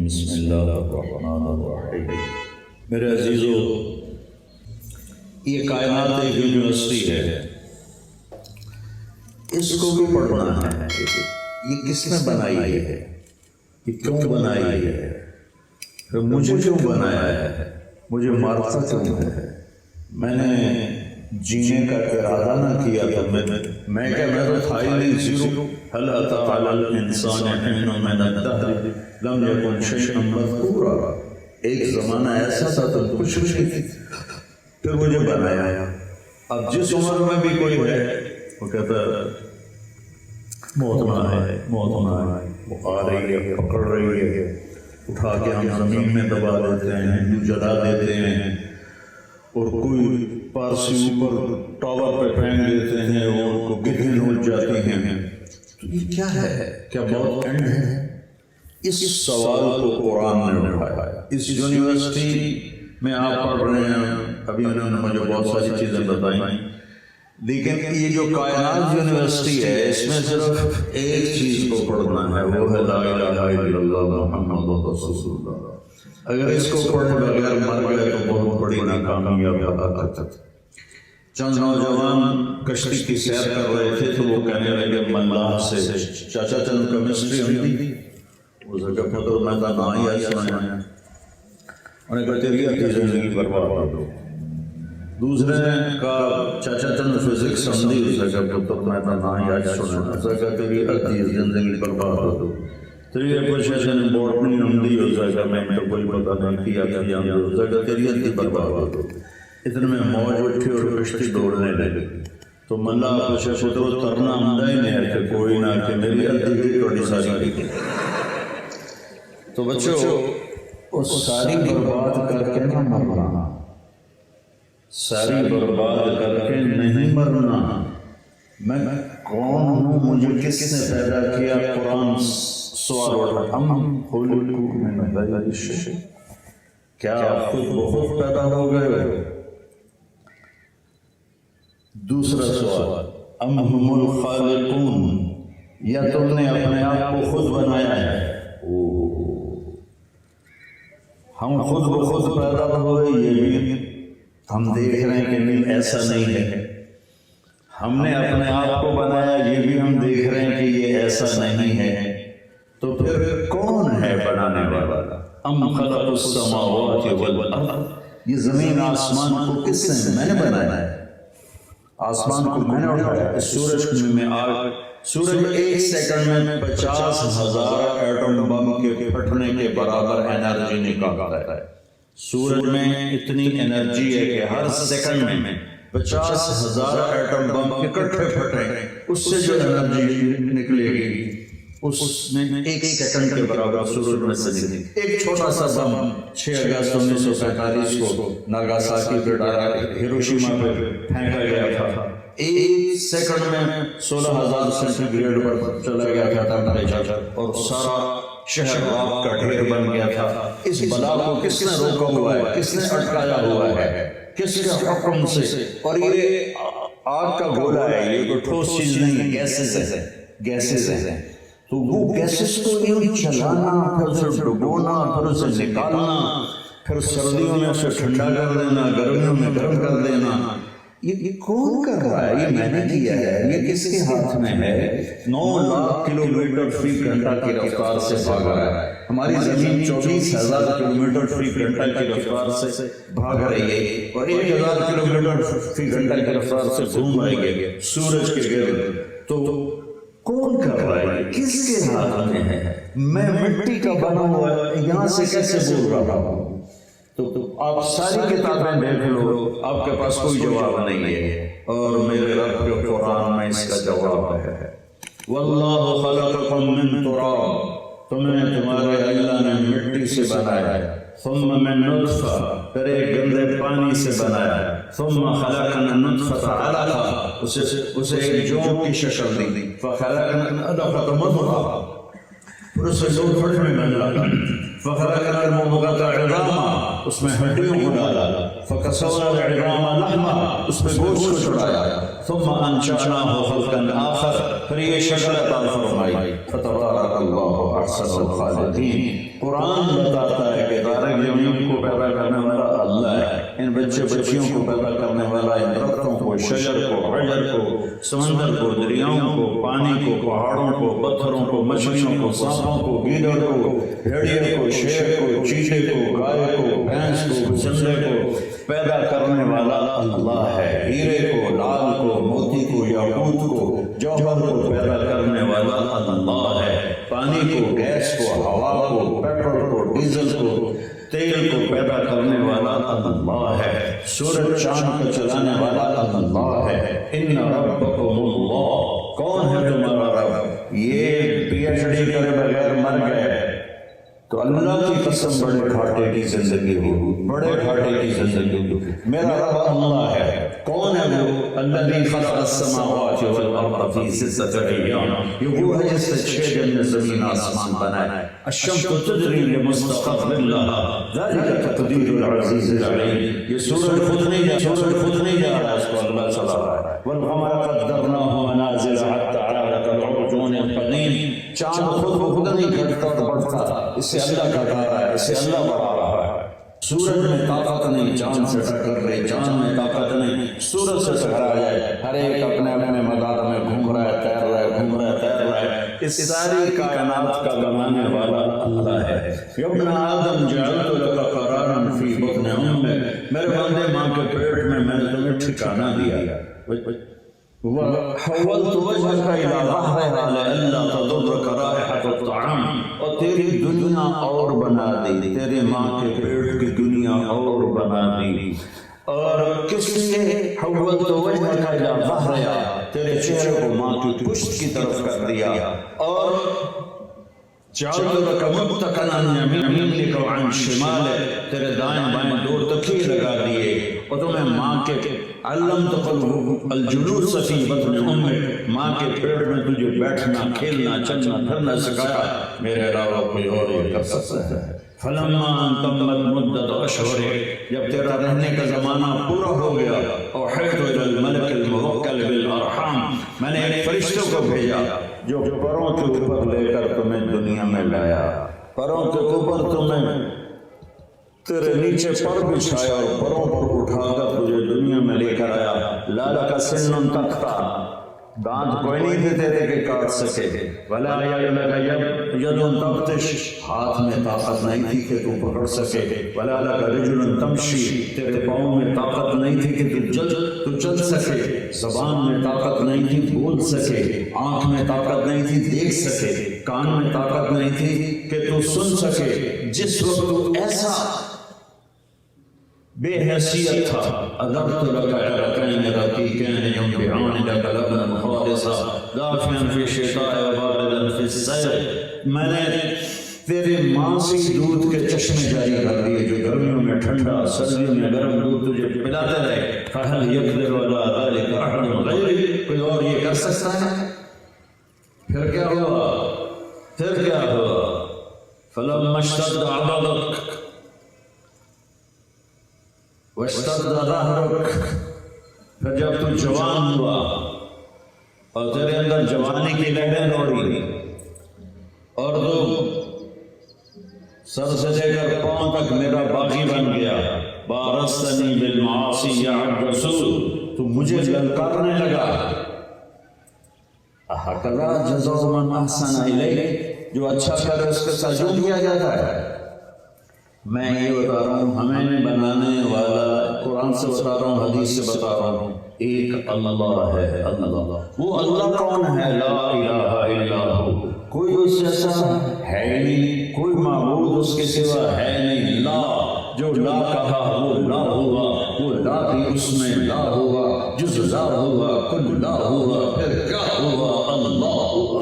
بسم اللہ الرحمن الرحیم۔ میرے عزیزو، یہ کائنات ایک یونیورسٹی ہے، اس کو بھی پڑھنا ہے۔ یہ کس نے بنائی ہے، یہ کیوں بنائی ہے، پھر مجھے کیوں بنایا ہے، مجھے مارتا کیوں ہے۔ میں نے جینے کا ارادہ نہ کیا تو میں تو تھا ہی نہیں، زیرو۔ هل أتى على الإنسان حين من الدهر لم يكن شيئا مذكورا۔ ایک زمانہ ایسا تھا تو کچھ نہیں تھی، پھر مجھے بنایا۔ اب جس عمر میں بھی کوئی ہے وہ کہتا ہے موت نہ ہے، موت نہ ہے، وہ آ رہی ہے، پکڑ رہی ہے، اٹھا کے ہم زمین میں دبا دیتے ہیں، یوں جلا دیتے ہیں، اور کوئی پارسی اوپر ٹاور پہ پھینک دیتے ہیں اور ان کو گدھیں اڑ جاتی ہیں۔ تو یہ کیا ہے؟ کیا بہت اینڈ ہے؟ اس سوال کو قرآن نے اٹھایا۔ اس یونیورسٹی میں آپ پڑھ رہے ہیں، ابھی انہوں نے مجھے بہت ساری چیزیں بتائیں، لیکن یہ جو کائنات یونیورسٹی ہے اس میں صرف ایک چیز کو پڑھنا ہے، وہ ہے لا الہ الا اللہ محمد رسول اللہ۔ اگر اس کو پڑھنے بغیر مر گئے تو بہت بڑی ناکامی ادا کرتے۔ چند نوجوان کشتی کی سیر کر رہے تھے تو وہ کہنے لگے ملاح سے، چاچا چند کیمسٹری ہم دی، وہ جگہ پتر میں کا نہ ہی آئی سنایا، انہیں کہا تیری اپنی زندگی برباد کر دو۔ دوسرے نے کہا چاچا چند فزکس ہم دی، اس جگہ پتر میں کا نہ ہی آئی سنایا، اس جگہ تیری اپنی زندگی برباد کر دو۔ تیری پوچھے نے بوٹنی ہم دی، اس جگہ میں تو کوئی پتہ نہیں کیا کیا، اس جگہ تیری اپنی برباد کر دو۔ اتنے میں موج اٹھی اور کشتی دوڑنے لگی تو ملا پوچھے پترو ترنا آمدہ ہی نہیں ہے کہ کوئی نہ کہ میری ادھی توڑی ساری کی۔ تو بچوں وہ ساری برباد کر کے نہ مرنا، ساری برباد کر کے نہیں مرنا۔ میں کون ہوں، مجھے کس نے پیدا کیا؟ قرآن سوال اٹھا، ام خلقوا من غیر شیء، کیا خود بخود پیدا ہو گئے؟ دوسرا سوال، ام ہم الخالقون، یا تم نے اپنے آپ کو خود بنایا ہے؟ ہم خود بخود پیدا ہوئے، یہ بھی ہم دیکھ رہے ہیں کہ نہیں، ایسا نہیں ہے۔ ہم نے اپنے آپ کو بنایا، یہ بھی ہم دیکھ رہے ہیں کہ یہ ایسا نہیں ہے۔ تو پھر کون ہے بنانے والا؟ ام خلق السماوات والارض، یہ زمین آسمان کو کس نے؟ میں نے بنایا ہے، آسمان کو میں نے اٹھایا۔ سورج میں آگ، سورج ایک سیکنڈ میں 50,000 ایٹم بم کے پھٹنے کے برابر انرجی نکالتا ہے۔ سورج میں اتنی انرجی ہے کہ ہر سیکنڈ میں 50,000 ایٹم بم اکٹھے پھٹیں، اس سے جو انرجی نکلے گی اس میں ایک سیکنڈ کے برابر سورج میں سے نکلی۔ ایک چھوٹا سا بم 6 اگست 1947 کو ناگاساکی پہ ہیروشیما پہ پھینکا گیا تھا، ایک سیکنڈ میں 16,000 سینٹی گریڈ پر چلا گیا تھا ٹیمپریچر، اور سارا شہر آگ کا ڈھیر بن گیا تھا۔ اس بلا کو کس نے روکا ہوا ہے، کس نے اٹکایا ہوا ہے، کس کے حکم سے؟ اور یہ آگ کا گولا ہے، یہ کوئی ٹھوس چیز نہیں، گیسز ہیں۔ تو وہ گیسز کو یوں چلانا، پھر اسے ڈبونا، پھر اسے نکالنا، پھر سردیوں میں اسے ٹھنڈا کر دینا، گرمیوں میں گرم کر دینا، یہ کون کر رہا ہے؟ یہ میں نے کیا ہے، یہ کس کے ہاتھ میں ہے؟ 9 لاکھ کلومیٹر فی گھنٹہ کی رفتار سے بھاگ رہا ہے۔ ہماری زمین 24,000 کلومیٹر فی گھنٹہ کی رفتار سے بھاگ رہی ہے، اور 1,000 کلومیٹر فی گھنٹہ کی رفتار سے گھوم رہی ہے سورج کے گرد۔ تو کون کر رہا ہے، کس کے ہاتھ میں ہے؟ میں مٹی کا بنا ہوا یہاں سے کیسے بول رہا ہوں؟ تو آپ ساری کتابیں دیکھ لو، آپ کے پاس کوئی جواب نہیں ہے، اور میرے رب کے قرآن میں اس کا جواب ہے۔ واللہ خلقکم من تراب، تمہیں تمہارے اللہ نے مٹی سے بنایا ہے، ثم من نطفہ، پھر ایک گندے پانی سے بنایا، ثم خلقنا النطفة علقہ، اسے ایک جوم کی شکل دی، فخلقنا العلقة مضغہ، پھر اسے لوتھڑ میں بنا، فخلقنا المضغة عظاما، اس میں ہڈیوں کو ڈالا، فکسونا العظام لحما، اس میں گوشت کو چڑھایا، ثم انشأناه خلقا آخر، پھر یہ شکل عطا فرمائی، فتبارک اللہ احسن الخالقین۔ قرآن بتاتا ہے کہ تارک زمین کو پیدا کرنے والا اللہ ہے، ان بچے بچیوں کو پیدا کرنے والا، ان درختوں کو، شجر کو، حجر کو، سمندر کو، دریاؤں کو، پانی کو، پہاڑوں کو، پتھروں کو، مچھلیوں کو، سانپوں کو، گیدڑ کو، بھیڑیے کو، شیر کو، چیتے کو، گائے کو، بھینس کو، بچھڑے کو پیدا کرنے والا اللہ ہے۔ ہیرے کو، لال کو، موتی کو، یاقوت کو، جوہر کو پیدا کرنے والا اللہ ہے۔ پانی کو، گیس کو، ہوا کو، پیٹرول کو، ڈیزل کو، تیل کو پیدا کرنے والا اللہ ہے۔ سورج چاند کو چلانے والا اللہ ہے۔ ان ربکم اللہ، کون ہے تمہارا رب؟ یہ پی ایچ ڈی کرے بغیر مر گئے تو اللہ کی قسم بڑے گھاٹے کی زندگی ہو، بڑے گھاٹے کی زندگی ہو۔ میرا رب اللہ ہے، کون ہے وہ؟ الذی خلق السماوات والارض فی ستۃ ایام، یہ وہ ہے جس نے 6 دن میں زمین آسمان بنائے۔ الشمس تجری لمستقر لها ذلك تقدیر العزیز العلیم، یہ سورج خود نہیں جا رہا، اس کو اللہ چلا رہا ہے۔ والقمر قدرناه منازل حتى عاد كالعرجون القدیم، چاند خود نہیں گھٹتا اور بڑھتا، اسے اللہ گھٹا رہا ہے، اسے اللہ بڑھا رہا ہے۔ سورج میں طاقت نہیں چاند سے ٹکر رہے، چاند میں طاقت نہیں سورج سے ٹکرا جائے، ہر ایک اپنے اپنے مدار میں گھوم رہا ہے، تیر رہا ہے، گھوم رہا ہے، تیر رہا ہے۔ اس ساری کائنات کا بنانے والا اللہ ہے۔ یا ابن آدم جعلت لك قرارا فی بطن امک، میرے بندے ماں کے پیٹ میں میں نے تمہیں ٹھکانہ دیا، وحولت وجهك الى ظهرها لئلا تضرك رائحة الطعام، اور تیری دنیا اور بنا دی، تیرے ماں کے پیٹ کی دنیا اور بنا دی۔ اور کس لیے؟ حولت وجهك الى ظهرها، تیرے چہرے کو ماں کی پشت کی طرف کر دیا، اور جعلت لك متكئا عن يمينك وعن شمالك، تیرے دائیں بائیں 2 تکیے لگا دیے، اور تمہیں ماں کے علمت الجلوس فی بطن امک، ماں کے پیٹ میں تجھے بیٹھنا، کھیلنا، چلنا پھرنا سکھایا، میرے علاوہ کوئی اور یہ کر سکتا ہے۔ فلما تمت مدت اشہرک، جب تیرا رہنے کا زمانہ پورا ہو گیا، اوحیت الی الملک الموکل بالارحام، میں نے ایک فرشتے کو بھیجا جو پروں کے اوپر لے کر تمہیں دنیا میں لایا، پروں کے اوپر تمہیں تیرے نیچے پر بچھایا اور پروں پر اٹھا کر تجھے دنیا میں لے کر آیا۔ لالک سن تختا، دانت کوئی نہیں تھے تیرے کہ کاٹ سکے، ولا لک ید تبطش، ہاتھ میں طاقت نہیں تھی کہ تو پکڑ سکے، ولا لک رجل تمشی، تیرے پاؤں میں طاقت نہیں تھی کہ تو چل سکے، زبان میں طاقت نہیں تھی بول سکے، آنکھ میں طاقت نہیں تھی دیکھ سکے، کان میں طاقت نہیں تھی کہ تو سن سکے۔ جس وقت تو ایسا بے حیثیت تھا، اذرت لك عرقین رقیقین ینبعان لك لبنا خالصا دافعا فی الشتاء وباردا فی الصیف، میں نے تیرے ماں سے دودھ کے چشمے جاری کر دیے جو گرمیوں میں ٹھنڈا، سردیوں میں گرم دودھ تجھے پلاتے رہے۔ فهل يقدر على ذلك احد غیری، کوئی اور یہ کر سکتا ہے؟ پھر کیا ہوا؟ فلما اشتد عضلك واشتد ظهرك، پھر جب تو جوان ہوا اور تیرے اندر جوانی کی لہریں دوڑی اور تو سر سے لے کر پاؤں تک میرا باغی بن گیا، بارزتنی بالمعاصی یا عبد رسول، تو مجھے للکارنے لگا۔ ہکذا جزاء من احسن الیک، جو اچھا کرے اس کے ساتھ جو کیا جاتا ہے۔ میں یہ بتا رہا ہوں، ہمیں بنانے والا قرآن سے بتا رہا ہوں، حدیث سے بتا رہا ہوں، ایک اللہ ہے۔ اللہ، وہ اللہ کون ہے؟ لا الہ الا ہو، کوئی اس جیسا ہے نہیں، کوئی معبود اس کے سوا ہے نہیں۔ لا، جو لا کہا وہ لا ہوا، وہ لا بھی اس میں لا ہوا، جز لا ہوا، کل لا ہوا، پھر کیا ہوا؟ اللہ ہوا۔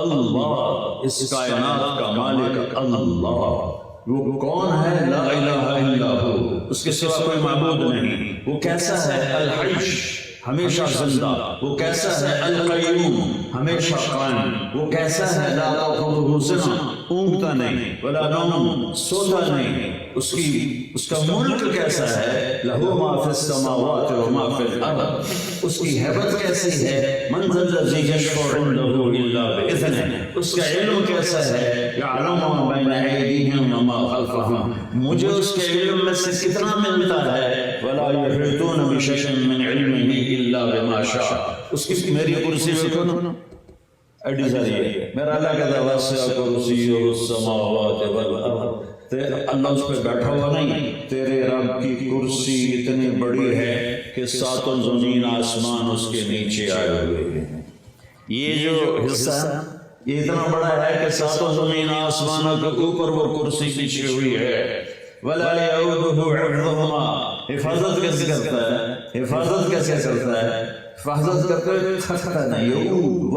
اللہ اس کائنات کا مالک اللہ، وہ کون ہے؟ لا الہ الا ہو، اس کے سوا کوئی معبود نہیں۔ وہ کیسا ہے؟ الحی، ہمیشہ زندہ، وہ کیسا ہے القیوم، ہمیشہ قائم، وہ کیسا ہے لا تأخذہ سنۃ، اونگتا نہیں، ولا نوم، سوتا نہیں، اس کا ملک کیسا ہے، لہ ما فی السماوات و ما فی الارض، اس کی ہیبت کیسی ہے، من ذا الذی یشفع عنده الا باذنہ، اس کا علم کیسا ہے، یعلم ما بین ایدیہم وما خلفہم، مجھے اس کے علم میں سے کتنا ملتا ہے، ولا یحیطون بشیء من علمہ الا بما شاء، اس کی میری کرسی میں کون ایڈی ساری ہے، میرا اللہ کہتا ہے وسع کرسیہ السماوات والارض، اللہ اس پہ بیٹھا ہوا نہیں، تیرے رب کی کرسی اتنی بڑی ہے کہ ساتوں زمین آسمان اس کے نیچے آئے ہوئے ہیں، یہ جو حصہ یہ اتنا بڑا ہے کہ ساتوں زمین آسمانوں کے اوپر وہ کرسی بچھی ہوئی ہے، ولا یعودہ حفظہما، حفاظت کیسے کرتا ہے، حفاظت کیسے کرتا ہے، حفاظت کرتے ہوئے تھکتا نہیں، یعود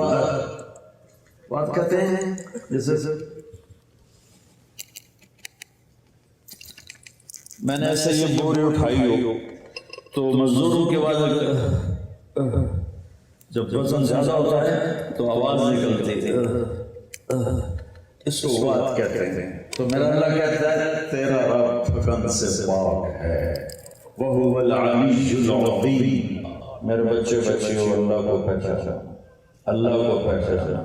بات کہتے ہیں جیسے میں نے ایسے یہ بوری اٹھائی ہو تو مزدوروں کے بعد جب وزن زیادہ ہوتا ہے تو آواز نکلتی تھی، اس کو وات کہتے ہیں، تو میرا اللہ کہتا ہے تیرا رب تھکن سے پاک ہے، وَهُوَ الْعَلِيُّ الْعَظِيمُ، میرے بچے بچیوں اللہ کو پہچانا، اللہ کو پہچانا،